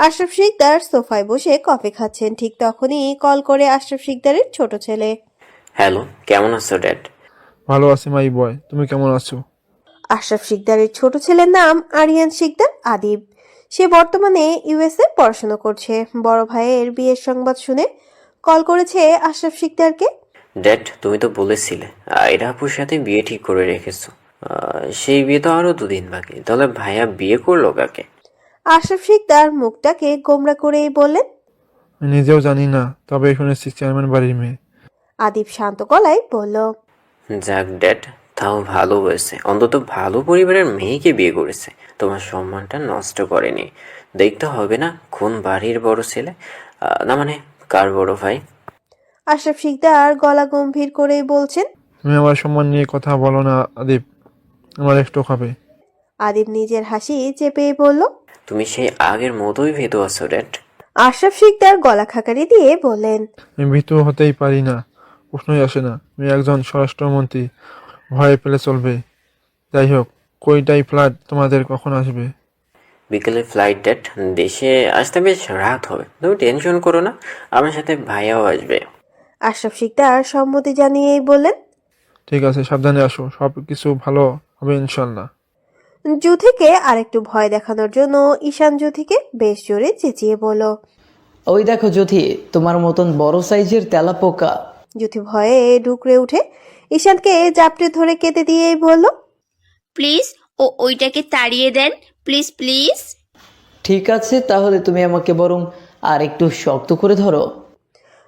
আশরাফ শিকদার সোফায় বসে কফি খাচ্ছেন। ঠিক তখনই কল করে আশরাফ শিকদারের ছোট ছেলে। হ্যালো, কেমন আছো ড্যাড? ভালো আছি মাই বয়, তুমি কেমন আছো? আশরাফ শিকদারের ছোট ছেলের নাম আরিয়ান শিকদার আদিব। সে বর্তমানে ইউএসএ পড়াশোনা করছে। বড় ভাইয়ের বিয়ের সংবাদ শুনে কল করেছে আশরাফ শিকদারকে। ড্যাড, তুমি তো বলেছিলে আয়রা আপুর সাথে বিয়ে ঠিক করে রেখেছো। সেই বিয়ে তো আরো 2 দিন বাকি, তাহলে ভাইয়া বিয়ে করলো কাকে? আশরাফ শিকদার মুখটাকে গোমরা করেই বললেন, আমি নিজেও জানি না, তবে শুনেছি চেয়ারম্যান বাড়ির মেয়ে। আদিব শান্ত গলায় বলল, যাক ড্যাড, তাও ভালো হয়েছে, অন্তত ভালো পরিবারের মেয়েকে বিয়ে করেছে। তোমার সম্মানটা নষ্ট করেনি। দেখতে হবে না কোন বাড়ির বড় ছেলে, না মানে কার বড় ভাই। আশরাফ শিকদার গলা গম্ভীর করেই বলছেন। তুমি আমার সম্মান নিয়ে কথা বলো না আদিব, আমার একটু হবে। আদিব নিজের হাসি চেপে বলল, তুমি সেই আগের মতোই ভেতো আছো ড্যাড। আশরাফ শিকদার গলা খাকারি দিয়ে বললেন, আমি ভীতু হতেই পারি না, প্রশ্নই আসে না। আমি একজন স্বরাষ্ট্রমন্ত্রী, ভয় পেলে চলবে। যাই হোক, কয়টাই ফ্লাইট তোমাদের কখন আসবে? বিকেলে ফ্লাইট ডেট। দেশে আসতে বেশ রাত হবে, তুমি টেনশন করো না, আমার সাথে ভাইয়াও আসবে। আশরাফ শিকদার সম্মতি জানিয়েই বললেন। ঠিক আছে, সাবধানে আসো, সব কিছু ভালো হবে ইনশাল্লাহ। জুথিকে আরেকটু ভয় দেখানোর জন্য ঈশান জুথিকে বেশ জোরে চেঁচিয়ে বলল। ওই দেখো জ্যোতি, তোমার মতন বড় সাইজের তেলাপোকা। জুথি ভয়ে ডুকরে উঠে ঈশানকে জাপটে ধরে কেঁদে দিয়েই বলল, প্লিজ ওইটাকে তাড়িয়ে দেন, প্লিজ প্লিজ। ঠিক আছে, তাহলে তুমি আমাকে বরং আর একটু শক্ত করে ধরো।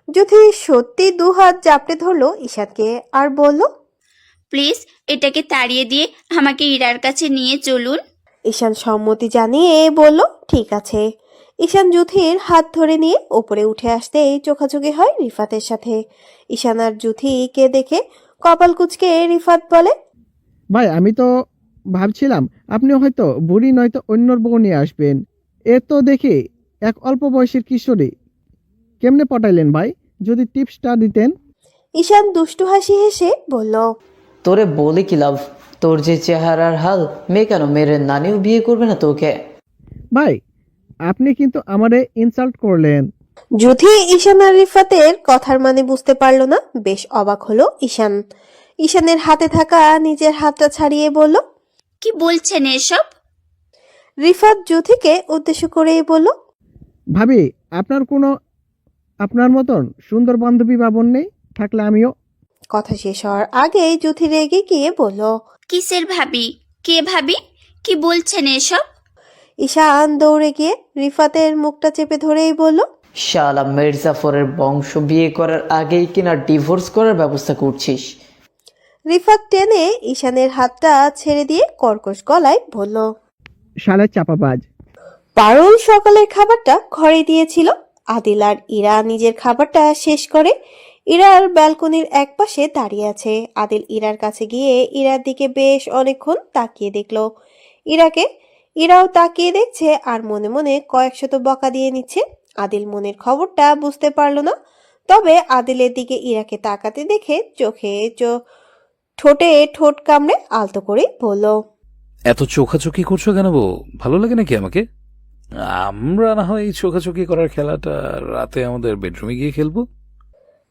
জুথি সত্যি দুহাত জাপটে ধরলো ঈশানকে আর বলল, প্লিজ এটাকে তাড়িয়ে দিয়ে আমাকে ইরার কাছে নিয়ে চলুন। ঈশান সম্মতি জানিয়ে বলল, ঠিক আছে। ঈশান জুথির হাত ধরে নিয়ে ওপরে উঠে আসতেই চোখাচোখি হয় রিফাতের সাথে। ঈশান আর জুথিকে দেখে কপাল কুঁচকে রিফাত বলে, ভাই আমি তো ভাবছিলাম আপনি হয়তো বুড়ি নয়তো অন্যর বউ নিয়ে আসবেন। এ তো দেখি এক অল্প বয়সের কিশোরী, কেমনে পটাইলেন ভাই? যদি টিপসটা দিতেন। ঈশান দুষ্টু হাসি হেসে বলল, তোরে বলে কি লাভ, তোর যে চেহারার হাল, মেয়ে কেন মেয়ের নানিও বিয়ে করবে না তোকে? ভাই আপনি কিন্তু আমারে ইনসাল্ট করলেন। জুথি ঈশান আর রিফাতের কথার মানে বুঝতে পারলো না। বেশ অবাক হলো ঈশান। ঈশানের হাতে থাকা নিজের হাতটা ছাড়িয়ে বলল, কি বলছেন এসব? রিফাত জুথিকে উদ্দেশ্য করেই বলল, ভাবি আপনার মতন সুন্দর বান্ধবী বাবন নেই, থাকলে আমিও। কথা শেষ হওয়ার আগেই জুথি রেগে গিয়ে বলল, কিসের ভাবি? কে ভাবি? কি বলছেন এসব? ঈশান দৌড়ে গিয়ে রিফাতের মুখটা চেপে ধরেই বলল, শালা মির্জাফরের বংশ বিয়ে করার আগেই কিনা ডিভোর্স করার ব্যবস্থা করছিস। রিফাত টেনে ঈশানের হাতটা ছেড়ে দিয়ে কর্কশ গলায় বলল, শালের চাপাবাজ। পারুল সকালের খাবারটা ঘরে দিয়েছিল। আদিল আর ইরা নিজের খাবারটা শেষ করে ইরার ব্যালকনির একপাশে দাঁড়িয়ে আছে। আদিল ইরার কাছে গিয়ে ইরার দিকে বেশ অনেকক্ষণ তাকিয়ে দেখলো ইরাকে। ইরাও তাকিয়ে দেখছে আর মনে মনে কয়েকশত বকা দিয়ে নিচ্ছে। আদিল মনের খবরটা বুঝতে পারলো না, তবে আদিলের দিকে ইরাকে তাকাতে দেখে ঠোঁটে ঠোঁট কামড়ে আলতো করে বলল, এত চোখাচোখি করছো কেন বউ? ভালো লাগে নাকি আমাকে? আমরা না হয় এই চোখাচোখি করার খেলাটা রাতে আমাদের বেডরুমে গিয়ে খেলবো।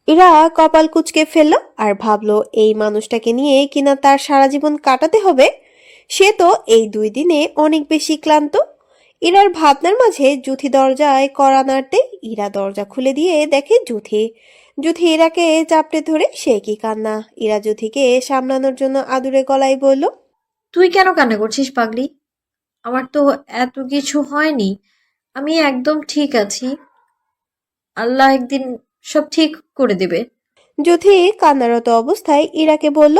ইরা কপাল কুঁচকে ফেলল আর ভাবলো এই মানুষটাকে নিয়ে কিনা তার সারা জীবন কাটাতে হবে। সে তো এই 2 দিনে অনেক বেশি ক্লান্ত। ইরার ভাবনার মাঝে জুথি দরজায় কড়া নাড়তেই ইরা দরজা খুলে দিয়ে দেখে জুথি। জুথি ইরাকে চাপটে ধরে সে কি কান্না। ইরা জুথিকে সামলানোর জন্য আদুরে গলায় বলল, তুই কেন কান্না করছিস পাগলি? আমার তো এত কিছু হয়নি, আমি একদম ঠিক আছি। আল্লাহ একদিন সব ঠিক করে দেবে। জুথি কান্নারত অবস্থায় ইরাকে বলল,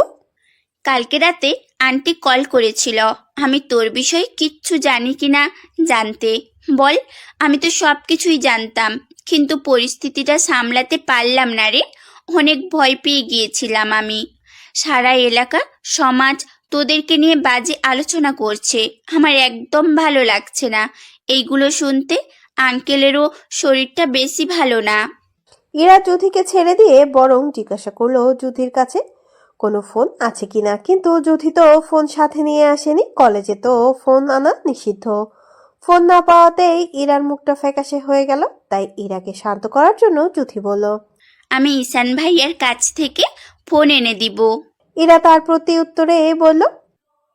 কালকে রাতে আন্টি কল করেছিল, আমি তোর বিষয়ে কিচ্ছু জানি কিনা জানতে। বল, আমি তো সব কিছুই জানতাম, কিন্তু পরিস্থিতিটা সামলাতে পারলাম না রে। অনেক ভয় পেয়ে গিয়েছিলাম আমি। সারা এলাকা সমাজ তোদেরকে নিয়ে বাজে আলোচনা করছে, আমার একদম ভালো লাগছে না এইগুলো শুনতে। আঙ্কেলেরও শরীরটা বেশি ভালো না। ইরা জুথিকে ছেড়ে দিয়ে বরং জিজ্ঞাসা করলো জুথির কাছে কোনো ফোন আছে কিনা। কিন্তু জুথি তো ফোন সাথে নিয়ে আসেনি, কলেজে তো ফোন আনা নিষিদ্ধ। ফোন না পাওয়াতেই ইরার মুখটা ফ্যাকাশে হয়ে গেল। তাই ইরাকে শান্ত করার জন্য জুথি বলল। আমি ঈশান ভাইয়ের কাছ থেকে ফোন এনে দিব। ইরা তার প্রতি উত্তরে বলল,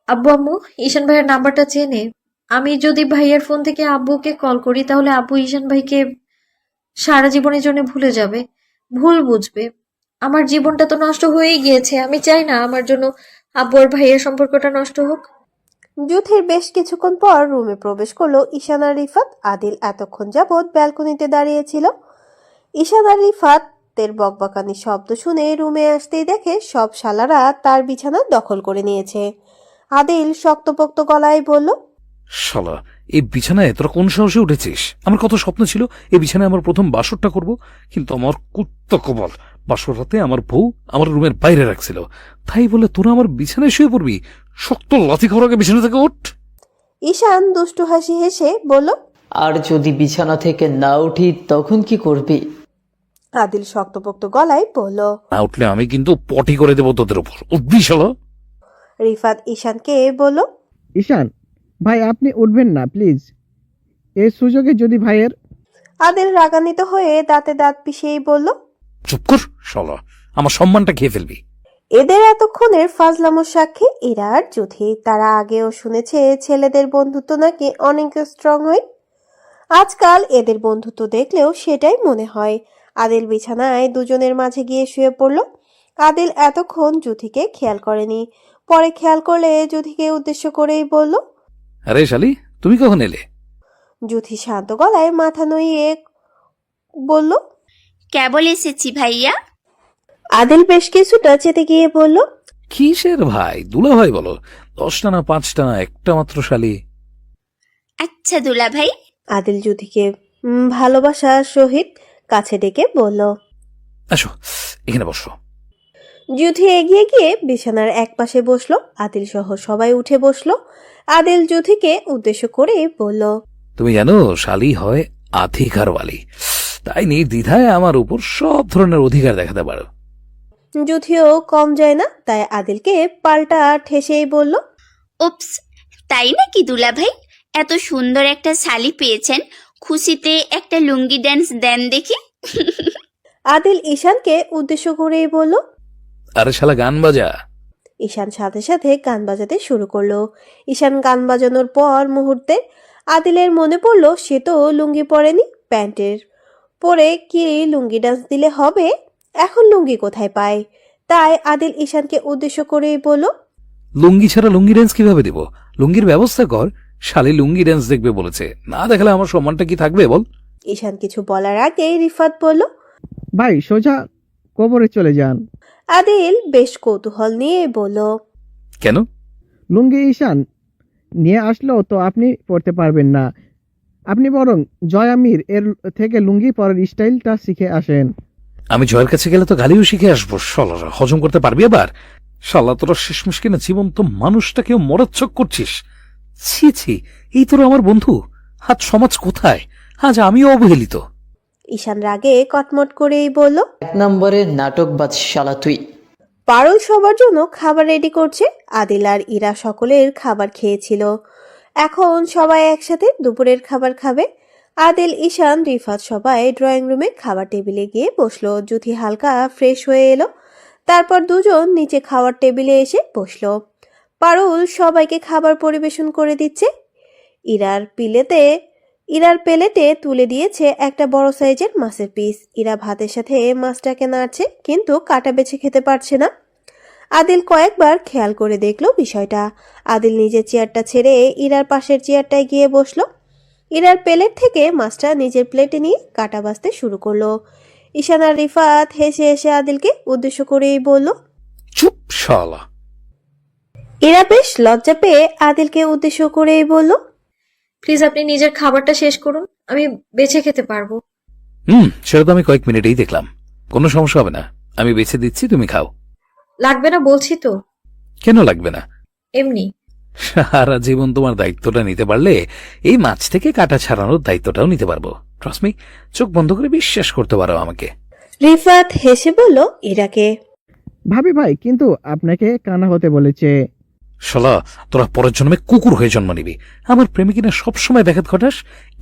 আব্বু আম্মু ঈশান ভাইয়ের নাম্বারটা চেনে। আমি যদি ভাইয়ের ফোন থেকে আব্বুকে কল করি তাহলে আব্বু ঈশান ভাইকে সারা জীবনের জন্য ভুলে যাবে, ভুল বুঝবে। আমার জীবনটা তো নষ্ট হয়েই গিয়েছে, আমি চাই না আমার জন্য আব্বু আর ভাইয়ের সম্পর্কটা নষ্ট হোক। জুথির বেশ কিছুক্ষণ পর রুমে প্রবেশ করলো ঈশান আর রিফাত। আদিল এতক্ষণ যাবৎ ব্যালকনিতে দাঁড়িয়েছিল। ঈশান আর রিফাতের বকবকানি শব্দ শুনে রুমে আসতেই দেখে সব শালারা তার বিছানা দখল করে নিয়েছে। আদিল শক্তপোক্ত গলায় বলল, শালা, এই বিছানায় তোরা কোন সাহসে উঠেছিস? আমার কত স্বপ্ন ছিল এই বিছানায় আমার প্রথম বাসরটা করব, কিন্তু আমার কুত্তা কপাল, বাসর রাতে আমার বউ আমার রুমের বাইরে রাখছিল। তাই বলে তোরা আমার বিছানায় শুয়ে পড়বি? শক্ত লাথি খাওয়ার আগে বিছানা থেকে ওঠ। ঈশান দুষ্টু হাসি হেসে বলল। আর যদি বিছানা থেকে না উঠি তখন কি করবি? আদিল শক্তপোক্ত গলায় বলল। না উঠলে আমি কিন্তু পটি করে দেবো তোদের উপর। উঠবি শালা? রিফাত ঈশানকে বলল। ঈশান ভাই, আপনি উঠবেন না প্লিজ। এই সুযোগে যদি ভাইয়ের আদিল রাগান্বিত হয়ে দাঁতে দাঁত পিষেই বলল। চুপ কর শালা, আমার সম্মানটা খেয়ে ফেলবি। এদের এতক্ষণের ফাজলামোর সাক্ষী ইরা আর জুথি। তারা আগেও শুনেছে ছেলেদের বন্ধুত্ব নাকি অনেক স্ট্রং হয়। আজকাল এদের বন্ধুত্ব দেখলেও সেটাই মনে হয়। আদিল বিছানায় দুজনের মাঝে গিয়ে শুয়ে পড়ল। আদিল এতক্ষণ জুথিকে খেয়াল করেনি, পরে খেয়াল করলে জুথিকে উদ্দেশ্য করেই বলল। আরে শালি, তুমি কখন এলে? জুথি শান্ত গলায় মাথা নইয়ে বলল। কেবল এসেছি ভাইয়া। আদিল বেশ কিছুটা চেতে গিয়ে বলল। কিসের ভাই? দুলা ভাই বলো। 10টা না 5টা না একটা মাত্র শালি। আচ্ছা দুলা ভাই। আদিল জুথিকে ভালোবাসার সহিত কাছে ডেকে বলল। আসো এখানে বসো। জুথি এগিয়ে গিয়ে বিছানার এক পাশে বসলো। আদিল সহ সবাই উঠে বসলো। আদিল জুথিকে উদ্দেশ্য করে বলল। তুমি জানো শালি হয় অধিকারওয়ালি, তাই নির্দ্বিধায় আমার উপর সব ধরনের অধিকার দেখাতে পারো। জুথিও কম যায় না, তাই আদিলকে পাল্টা ঠেসেই বলল। উপস, তাই নাকি দুলা ভাই? এত সুন্দর একটা শালি পেয়েছেন, খুশিতে একটা লুঙ্গি ড্যান্স দেন দেখি। আদিল ঈশানকে উদ্দেশ্য করেই বলল। আরে শালা গান বাজা। ঈশান সাথে সাথে গান বাজাতে শুরু করলো। ঈশান গান বাজানোর পর মুহূর্তে আদিলের মনে পড়লো সে তো লুঙ্গি পরেনি, প্যান্টের পরে কি লুঙ্গি ডান্স দিলে হবে? এখন লুঙ্গি কোথায় পায়? তাই আদিল ঈশানকে উদ্দেশ্য করেই বলল। লুঙ্গি ছাড়া লুঙ্গি ড্যান্স কিভাবে দিব? লুঙ্গির ব্যবস্থা কর। শালি লুঙ্গি ড্যান্স দেখবে বলেছে, না দেখালে আমার সম্মানটা কি থাকবে বল? ঈশান কিছু বলার আগেই রিফাত বলল। ভাই সোজা কবরে চলে যান। আদিল বেশ কৌতূহল নিয়ে বলল। কেন? লুঙ্গি ঈশান নিয়ে আসলেও তো আপনি পড়তে পারবেন না। আপনি বরং জয় আমির এর থেকে লুঙ্গি পরার স্টাইলটা শিখে আসেন। আমি জয়ের কাছে গেলে তো গালিও শিখে আসবো। শালারা হজম করতে পারবি আবার? শালা তোরা শেষমেশ কিনা জীবন্ত মানুষটাকেও মরাচ্ছক করছিস। ছি ছি, এই তোরা আমার বন্ধু? আজ সমাজ কোথায়? আজ আমিও অবহেলিত। ঈশান রাগে কটমট করেই বলল। 1 নম্বরের নাটকবাজ শালা তুই। পারুল সবার জন্য খাবার রেডি করছে। আদিল আর ইরা সকলের খাবার খেয়েছিল। এখন সবাই একসাথে দুপুরের খাবার খাবে। আদিল, ঈশান, রিফাত সবাই ড্রয়িং রুমে খাবার টেবিলে গিয়ে বসলো। জুথি হালকা ফ্রেশ হয়ে এলো। তারপর দুজন নিচে খাওয়ার টেবিলে এসে বসলো। পারুল সবাইকে খাবার পরিবেশন করে দিচ্ছে। ইরার প্লেটে তুলে দিয়েছে একটা বড় সাইজের মাছের পিস। ইরা ভাতের সাথে মাছটাকে নাড়ছে, কিন্তু কাটা বেছে খেতে পারছে না। আদিল কয়েকবার খেয়াল করে দেখলো বিষয়টা। আদিল নিজের চেয়ারটা ছেড়ে ইরার পাশের চেয়ারটায় গিয়ে বসলো। ইরার প্লেট থেকে মাছটা নিজের প্লেটে নিয়ে কাটা বাছতে শুরু করলো। ঈশান আর রিফাত হেসে হেসে আদিলকে উদ্দেশ্য করেই বলল। চুপ শালা। ইরা বেশ লজ্জা পেয়ে আদিলকে উদ্দেশ্য করেই বলল। প্লিজ আপনি নিজের খাবারটা শেষ করুন, আমি বেছে খেতে পারবো। সেটা তো আমি কয়েক মিনিটেই দেখলাম। কোনো সমস্যা হবে না, আমি বেছে দিচ্ছি, তুমি খাও। লাগবে না বলছি তো। কেন লাগবে না? এমনি। সারা জীবন তোমার দায়িত্বটা নিতে পারলে এই মাছ থেকে কাটা ছাড়ানোর দায়িত্বটাও নিতে পারবো। ট্রাস্ট মি, চোখ বন্ধ করে বিশ্বাস করতে পারো আমাকে। রিফাত হেসে বলল ইরাকে। ভাবি ভাই কিন্তু আপনাকে কানা হতে বলেছে। শালা, তোরা পরের জন্মে কুকুর হয়ে জন্ম নিবি। আমার প্রেমিকিনা সবসময় ব্যাঘাত ঘটাস।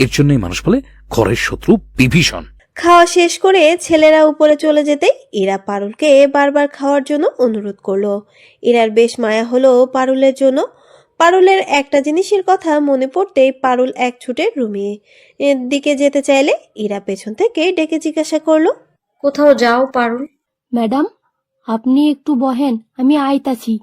এর জন্যই মানুষ বলে ঘরের শত্রু বিভীষণ। খাওয়া শেষ করে ছেলেরা উপরে চলে যেতেই ইরা পারুলকে বারবার খাওয়ার জন্য অনুরোধ করলো। ইরার বেশ মায়া হলো পারুলের জন্য। পারুলের একটা জিনিসের কথা মনে পড়তেই পারুল এক ছুটে রুমে এর দিকে যেতে চাইলে ইরা পেছন থেকে ডেকে জিজ্ঞাসা করলো, কোথাও যাও পারুল? ম্যাডাম, আপনি একটু বহেন, আমি আইতাছি।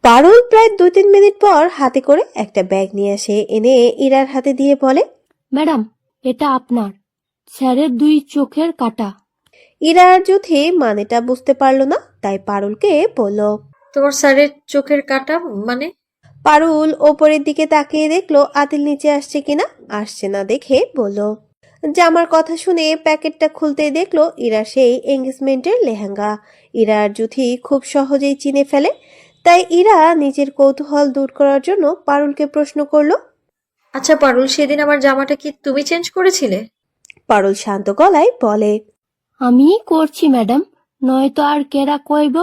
পারুল প্রায় 2-3 মিনিট পর হাতে করে একটা ব্যাগ নিয়ে আসে, এনে ইরার হাতে দিয়ে বলে, ম্যাডাম, এটা আপনার স্যারের 2 চোখের কাটা। ইরা আর যুথি মানেটা বুঝতে পারলো না, তাই পারুলকে বলল। তোমার স্যারের চোখের কাটা মানে? পারুল ওপরের দিকে তাকিয়ে দেখলো আদিল নিচে আসছে কিনা। আসছে না দেখে বলল। জামার কথা শুনে প্যাকেটটা খুলতেই দেখলো ইরা সেই এঙ্গেজমেন্টের লেহেঙ্গা। ইরা আর যুথি খুব সহজেই চিনে ফেলে, তাই ইরা নিজের কৌতূহল দূর করার জন্য পারুলকে প্রশ্ন করলো, আচ্ছা পারুল, সেদিন আমার জামাটা কি তুমি চেঞ্জ করেছিলে? পারুল শান্ত গলায় বলে, আমি করছি ম্যাডাম, নয়তো আর কেরা কইব?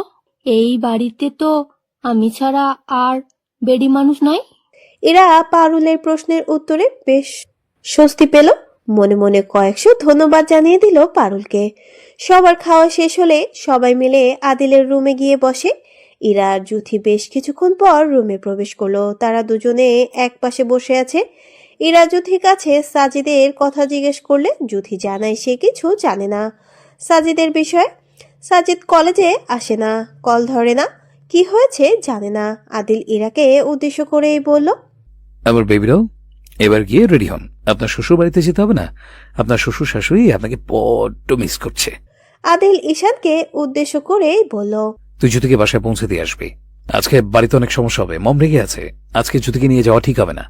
এই বাড়িতে তো আমি ছাড়া আর বেডি মানুষ নাই। ইরা পারুলের প্রশ্নের উত্তরে বেশ স্বস্তি পেল। মনে মনে কয়েকশো ধন্যবাদ জানিয়ে দিল পারুলকে। সবার খাওয়া শেষ হলে সবাই মিলে আদিলের রুমে গিয়ে বসে। ইরা আর যুথি বেশ কিছুক্ষণ পর রুমে প্রবেশ করলো। তারা দুজনে এক পাশে বসে আছে। ইরা যুথির কাছে সাজিদের কথা জিজ্ঞেস করলে যুথি জানায় সে কিছু জানে না সাজিদের বিষয়ে। সাজিদ কলেজে আসে না, কল ধরে না, কি হয়েছে জানে না। আদিল ইরাকে উদ্দেশ্য করেই বলল, আমার বেবিরাও, এবার গিয়ে রেডি হন। আপনার শ্বশুর বাড়িতে যেতে হবে না? আপনার শ্বশুর শাশুড়ি আপনাকে বড্ড মিস করছে। আদিল ঈশানকে উদ্দেশ্য করেই বলল, তুই জ্যোতিকে বাসায় পৌঁছে দিয়ে আসবি। আজকে বাড়িতে অনেক সমস্যা হবে, মম রেগে আছে। আজকে জ্যোতিকে নিয়ে যাওয়া ঠিক হবে না।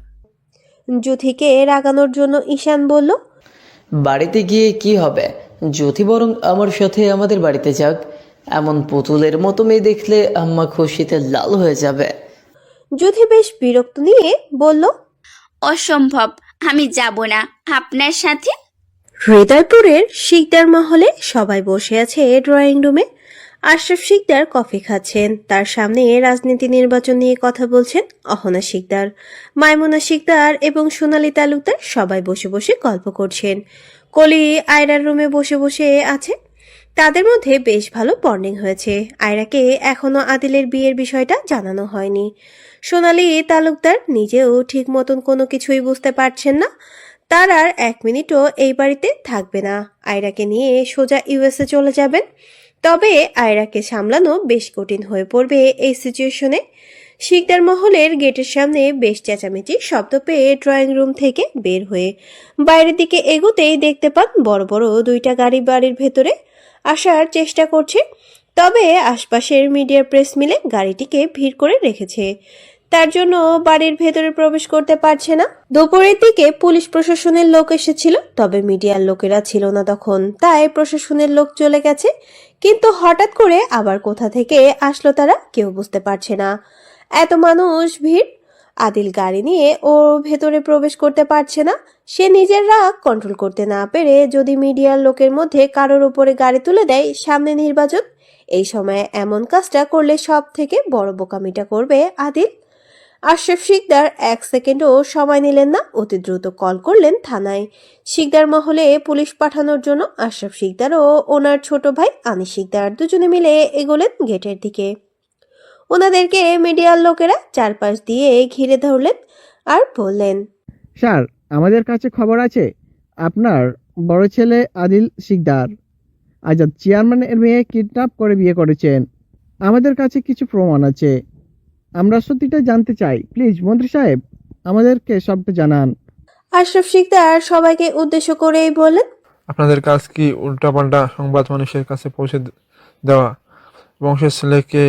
যুথিকে রাগানোর জন্য ঈশান বলল, বাড়িতে গিয়ে কি হবে? জ্যোতি বরং আমার সাথে আমাদের বাড়িতে যাক। এমন পুতুলের মতো মেয়ে দেখলে আম্মা খুশিতে লাল হয়ে যাবে। যুথি বেশ বিরক্ত নিয়ে বলল, অসম্ভব, আমি যাব না আপনার সাথে। হৃদয়পুরের শিকদার মহলে সবাই বসে আছে ড্রয়িং রুমে। আশরাফ শিকদার কফি খাচ্ছেন, তার সামনে রাজনীতি নির্বাচন নিয়ে কথা বলছেন অহনা শিকদার, মাইমুনা শিকদার এবং সোনালী তালুকদার। সবাই বসে বসে গল্প করছেন। কলি আয়রার রুমে বসে বসে আছে। তাদের মধ্যে বেশ ভালো বন্ডিং হয়েছে। আয়রাকে এখনো আদিলের বিয়ের বিষয়টা জানানো হয়নি। সোনালী তালুকদার নিজেও ঠিক মতন কোনো কিছুই বুঝতে পারছেন না। তার আর 1 মিনিটও এই বাড়িতে থাকবে না। আয়রাকে নিয়ে সোজা ইউএসএ চলে যাবেন। তবে আয়রাকে সামলানো বেশ কঠিন হয়ে পড়বে এই সিচুয়েশনে। শিকদার মহলের গেটের সামনে বেশ চেঁচামেচি শব্দ পেয়ে ড্রয়িং রুম থেকে বের হয়ে বাইরের দিকে এগোতেই দেখতে পান বড় বড় 2টা গাড়ি বাড়ির ভেতরে আসার চেষ্টা করছে। তবে আশপাশের মিডিয়ার প্রেস মিলে গাড়িটিকে ভিড় করে রেখেছে, তার জন্য বাড়ির ভেতরে প্রবেশ করতে পারছে না। দুপুরের দিকে পুলিশ প্রশাসনের লোক এসেছিল, তবে মিডিয়ার লোকেরা ছিল না তখন, তাই প্রশাসনের লোক চলে গেছে। কিন্তু হঠাৎ করে আবার কোথা থেকে আসলো তারা কেউ বুঝতে পারছে না। এত মানুষ ভিড়। আদিল গাড়ি নিয়ে ও ভেতরে প্রবেশ করতে পারছে না। সে নিজের রাগ কন্ট্রোল করতে না পেরে যদি মিডিয়ার লোকের মধ্যে কারোর উপরে গাড়ি তুলে দেয়, সামনে নির্বাচন, এই সময় এমন কাজটা করলে সব থেকে বড় বোকামিটা করবে আদিল। আশরাফ শিকদার 1 সেকেন্ডও সময় নিলেন না, অতি দ্রুত কল করলেন থানায়। শিকদার মহলে পুলিশ পাঠানোর জন্য আশরাফ শিকদার ও ওনার ছোট ভাই আনিস শিকদার দুজনে মিলে এগোলেন গেটের দিকে। ওনাদেরকে মিডিয়ার লোকেরা চারপাশ দিয়ে ঘিরে ধরলেন আর বললেন, স্যার, আমাদের কাছে খবর আছে আপনার বড় ছেলে আদিল শিকদার আজাদ চেয়ারম্যানের মেয়ে কিডন্যাপ করে বিয়ে করেছেন। আমাদের কাছে কিছু প্রমাণ আছে, আমরা সত্যিটা জানতে চাই। প্লিজ মন্ত্রী সাহেব, আমাদেরকে সবটা জানান। আশরাফ শিকদার সবাইকে উদ্দেশ্য করেই বললেন, আপনাদের কাজ কি উল্টাপাল্টা সংবাদ মানুষের কাছে পৌঁছে দেওয়া? বংশের ছেলেকে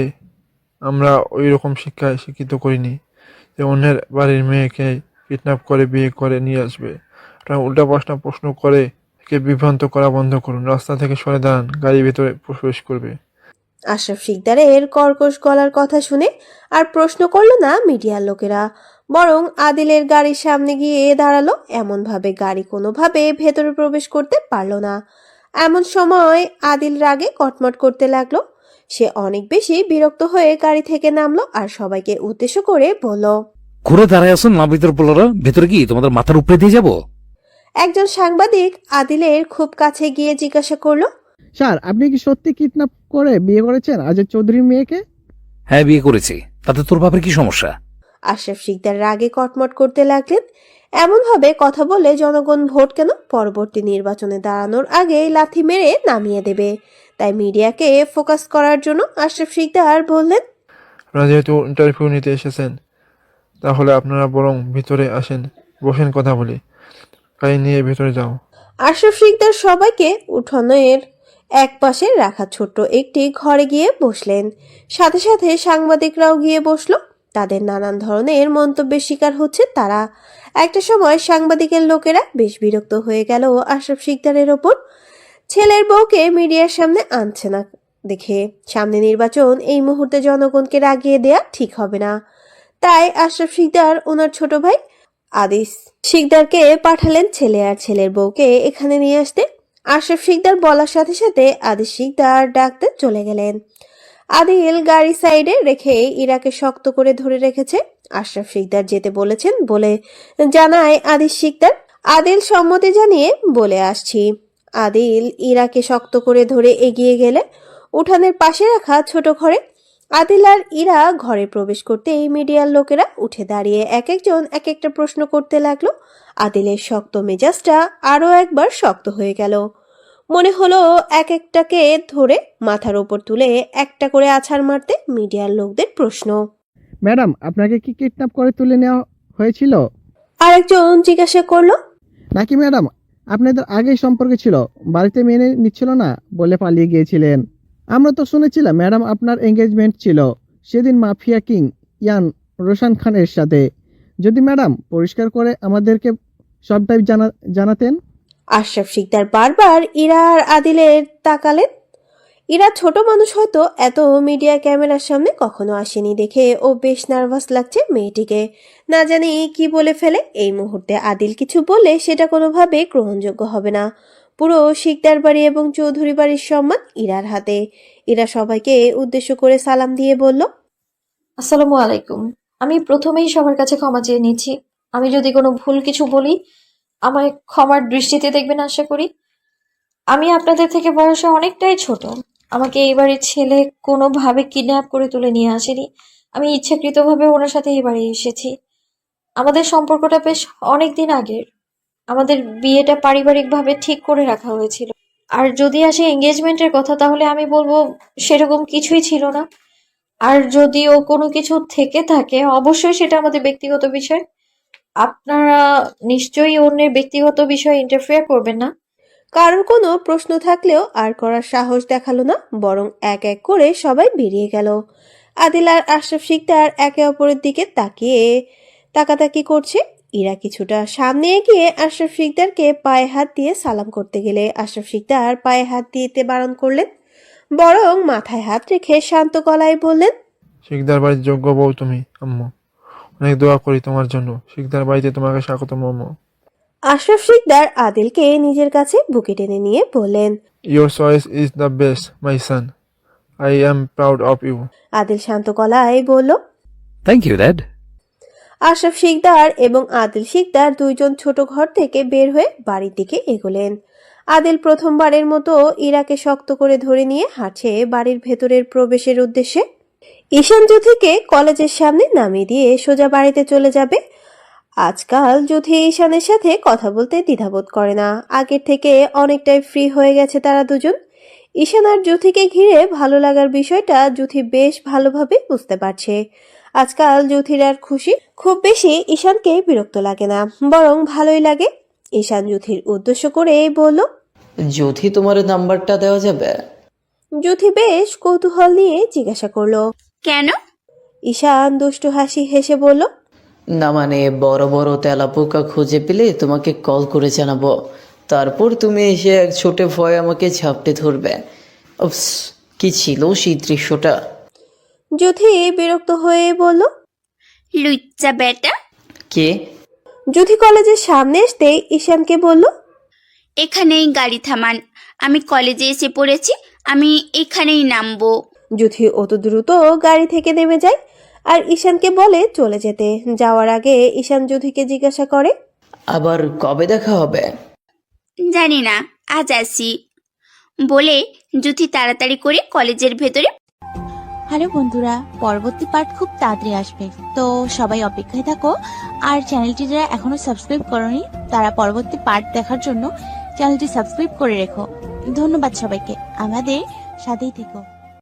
আমরা ওই রকম শিক্ষায় শিক্ষিত করিনি যে অন্যের বাড়ির মেয়েকে কিডন্যাপ করে বিয়ে করে নিয়ে আসবে। আপনারা উল্টাপাল্টা প্রশ্ন করে একে বিভ্রান্ত করা বন্ধ করুন। রাস্তা থেকে সরে দাঁড়ান, গাড়ি ভেতরে প্রবেশ করবে। আশরাফ শিকদারের কর্কশ গলার কথা শুনে আর প্রশ্ন করলো না মিডিয়ার লোকেরা, বরং আদিলের গাড়ির সামনে গিয়ে দাঁড়ালো। এমনভাবে গাড়ি কোনোভাবে ভেতরে প্রবেশ করতে পারলো না। এমন সময় আদিল রাগে কটমট করতে লাগলো। সে অনেক বেশি বিরক্ত হয়ে গাড়ি থেকে নামলো আর সবাইকে উদ্দেশ্য করে বলল। ঘুরে দাঁড়ায় আসুন না ভিতর পোলারা, ভেতরে কি তোমাদের মাথার উপরে দিয়ে যাব? একজন সাংবাদিক আদিলের খুব কাছে গিয়ে জিজ্ঞাসা করলো। স্যার, আপনি কি সত্যি কিডন্যাপ করে বিয়ে করেছেন আজাদ চৌধুরীর মেয়েকে? হ্যাঁ, বিয়ে করেছি। তাতে তোর বাপের কি সমস্যা? আশরাফ শিকদার রাগে কটমট করতে লাগলেন। এমন ভাবে কথা বলে জনগণ ভোট কেন পরবর্তী নির্বাচনে দাঁড়ানোর আগে লাথি মেরে নামিয়ে দেবে। তাই মিডিয়াকে ফোকাস করার জন্য আশরাফ শিকদার বললেন, আপনারা যেহেতু ইন্টারভিউ নিতে এসেছেন, তাহলে আপনারা বরং ভিতরে আসেন, বসেন, কথা বলি। গাড়ি নিয়ে ভেতরে যাও। আশরাফ শিকদার সবাইকে উঠোনের এক পাশে রাখা ছোট্ট একটি ঘরে গিয়ে বসলেন। সাথে সাথে সাংবাদিকরাও গিয়ে বসলো। তাদের নানান ধরনের মন্তব্যের শিকার হচ্ছে তারা। একটা সময় সাংবাদিকের লোকেরা বেশ বিরক্ত হয়ে গেল আশরাফ শিকদারের ওপর। ছেলের বউকে মিডিয়ার সামনে আনছে না দেখে। সামনে নির্বাচন, এই মুহূর্তে জনগণকে রাগিয়ে দেয়া ঠিক হবে না। তাই আশরাফ শিকদার ওনার ছোট ভাই আদিস শিকদারকে পাঠালেন ছেলে আর ছেলের বউকে এখানে নিয়ে আসতে। আশরাফ শিকদার বলার সাথে সাথে আদিস শিকদার ডাকতে চলে গেলেন। আদিল গাড়ি সাইডে রেখে ইরাকে শক্ত করে ধরে রেখেছে। আশরাফ শিকদার যেতে বলেছেন বলে জানায় আদিস শিকদার। আদিল সম্মতি জানিয়ে বলে আসছি। আদিল ইরাকে শক্ত করে ধরে এগিয়ে গেলে উঠানের পাশে রাখা ছোট ঘরে। আদিল আর ইরা ঘরে প্রবেশ করতেই মিডিয়ার লোকেরা উঠে দাঁড়িয়ে এক একজন এক একটা প্রশ্ন করতে লাগলো। আদিলের শক্ত মেজাজটা আরো একবার শক্ত হয়ে গেল। মনে হলো এক একটাকে ধরে মাথার উপর তুলে একটা করে আছাড় মারতে। মিডিয়ার লোকদের প্রশ্ন। ম্যাডাম, আপনাকে কি কিডন্যাপ করে তুলে নেওয়া হয়েছিল? আরেকজন জিজ্ঞাসা করলো। নাকি ম্যাডাম আপনাদের আগেই সম্পর্ক ছিল, বাড়িতে মেনে নিচ্ছিল না বলে পালিয়ে গিয়েছিলেন? আমরা তো শুনেছিলাম ম্যাডাম আপনার এঙ্গেজমেন্ট ছিল সেদিন মাফিয়া কিং ইয়ান রোশন খানের সাথে। যদি ম্যাডাম পরিষ্কার করে আমাদেরকে সবটাই জানাতেন। আশরাফ শিকদার বারবার ইরা আর আদিলের তাকালেন। ইরা ছোট মানুষ, হয়তো এত মিডিয়া ক্যামেরার সামনে কখনো আসেনি দেখে ও বেশ নার্ভাস লাগছে মেয়েটিকে। না জানি কি বলে ফেলে। এই মুহূর্তে আদিল কিছু বললে সেটা কোনোভাবে গ্রহণযোগ্য হবে না। পুরো শিকদার বাড়ি এবং চৌধুরী বাড়ির সম্মান ইরার হাতে। ইরা সবাইকে উদ্দেশ্য করে সালাম দিয়ে বলল, আসসালামু আলাইকুম। আমি প্রথমেই সবার কাছে ক্ষমা চেয়ে নিচ্ছি। আমি যদি কোনো ভুল কিছু বলি, আমায় ক্ষমার দৃষ্টিতে দেখবেন আশা করি। আমি আপনাদের থেকে বয়সে অনেকটাই ছোট। আমাকে এই বাড়ির ছেলে কোনোভাবে কিডন্যাপ করে তুলে নিয়ে আসেনি। আমি ইচ্ছাকৃতভাবে ওনার সাথে এই বাড়ি এসেছি। আমাদের সম্পর্কটা বেশ অনেক দিন আগের। আমাদের বিয়েটা পারিবারিকভাবে ঠিক করে রাখা হয়েছিল। আর যদি আসে এঙ্গেজমেন্টের কথা, তাহলে আমি বলবো সেরকম কিছুই ছিল না। আর যদিও কোনো কিছু থেকে থাকে, অবশ্যই সেটা আমাদের ব্যক্তিগত বিষয়। আপনারা নিশ্চয়ই অন্যের ব্যক্তিগত বিষয়ে ইন্টারফেয়ার করবেন না। কারোর কোনো প্রশ্ন থাকলেও আর করার সাহস দেখালো না, বরং এক এক করে সবাই বেরিয়ে গেল। আদিল আর আশরাফ শিকদার একে অপরের দিকে তাকাতাকি করছে। ইরা কিছুটা সামনে এগিয়ে আশরাফ শিকদারকে পায়ে হাত দিয়ে সালাম করতে গেলে আশরাফ শিকদার পায়ে হাত দিতে বারণ করলেন, বরং মাথায় হাত রেখে শান্ত গলায় বললেন, শিকদার বাড়ির যোগ্য বউ তুমি আম্মু, অনেক দোয়া করি তোমার জন্য। শিকদার বাড়িতে তোমাকে স্বাগতম আম্মু। আশরাফ শিকদার আদিলকে নিজের কাছে বুকে টেনে নিয়ে বললেন, your choice is the best my son, I am proud of you. Adil শান্ত গলায় বলল। Thank you dad. Ashraf Sikdar এবং আদিল শিকদার দুইজন ছোট ঘর থেকে বের হয়ে বাড়ির দিকে এগোলেন। আদিল প্রথমবারের মতো ইরাকে শক্ত করে ধরে নিয়ে হাঁটছে বাড়ির ভেতরের প্রবেশের উদ্দেশ্যে। ঈশান জ্যোতিকে কলেজের সামনে নামিয়ে দিয়ে সোজা বাড়িতে চলে যাবে। আজকাল জ্যোতি ঈশানের সাথে কথা বলতে দ্বিধাবোধ করে না। আগের থেকে অনেকটাই ফ্রি হয়ে গেছে তারা দুজন। ঈশান আর জ্যোতিকে ঘিরে ভালো লাগার বিষয়টা জ্যোতি বেশ ভালোভাবে বুঝতে পারছে। আজকাল জ্যোতির আর খুশি খুব বেশি ঈশানকে বিরক্ত লাগে না, বরং ভালোই লাগে। ঈশান জ্যোতির উদ্দেশ্য করে বলল, যদি তোমার নাম্বারটা দেওয়া যাবে? জ্যোতি বেশ কৌতূহল নিয়ে জিজ্ঞাসা করলো, কেন? ঈশান দুষ্টু হাসি হেসে বলল, না মানে বড় বড় তেলাপোকা খুঁজে পেলে তোমাকে কল করে জানাবো, তারপর তুমি এসে এক ছোটে ভয় আমাকে ঝাপটে ধরবে। উফস, কি ছিল সেই দৃশ্যটা। জ্যোতি বিরক্ত হয়ে বলল, লুচ্চা বেটা। কে? জ্যোতি কলেজের সামনে আসতেই ঈশানকে বলল, এখানেই গাড়ি থামান, আমি কলেজে এসে পড়েছি, আমি এখানেই নামবো। যুথি অত দ্রুত গাড়ি থেকে নেমে যায় আর ঈশানকে বলে চলে যেতে। যাওয়ার আগে ঈশান যুথিকে জিজ্ঞাসা করে, আবার কবে দেখা হবে? জানি না, আজ আসি বলে যুথি তাড়াতাড়ি করে কলেজের ভেতরে। হ্যালো বন্ধুরা, পরবর্তী পার্ট খুব তাড়াতাড়ি আসবে, তো সবাই অপেক্ষায় থাকো। আর চ্যানেলটি যারা এখনো সাবস্ক্রাইব করনি তারা পরবর্তী পার্ট দেখার জন্য চ্যানেলটি সাবস্ক্রাইব করে রেখো। ধন্যবাদ সবাইকে, আমাদের সাথেই থেকো।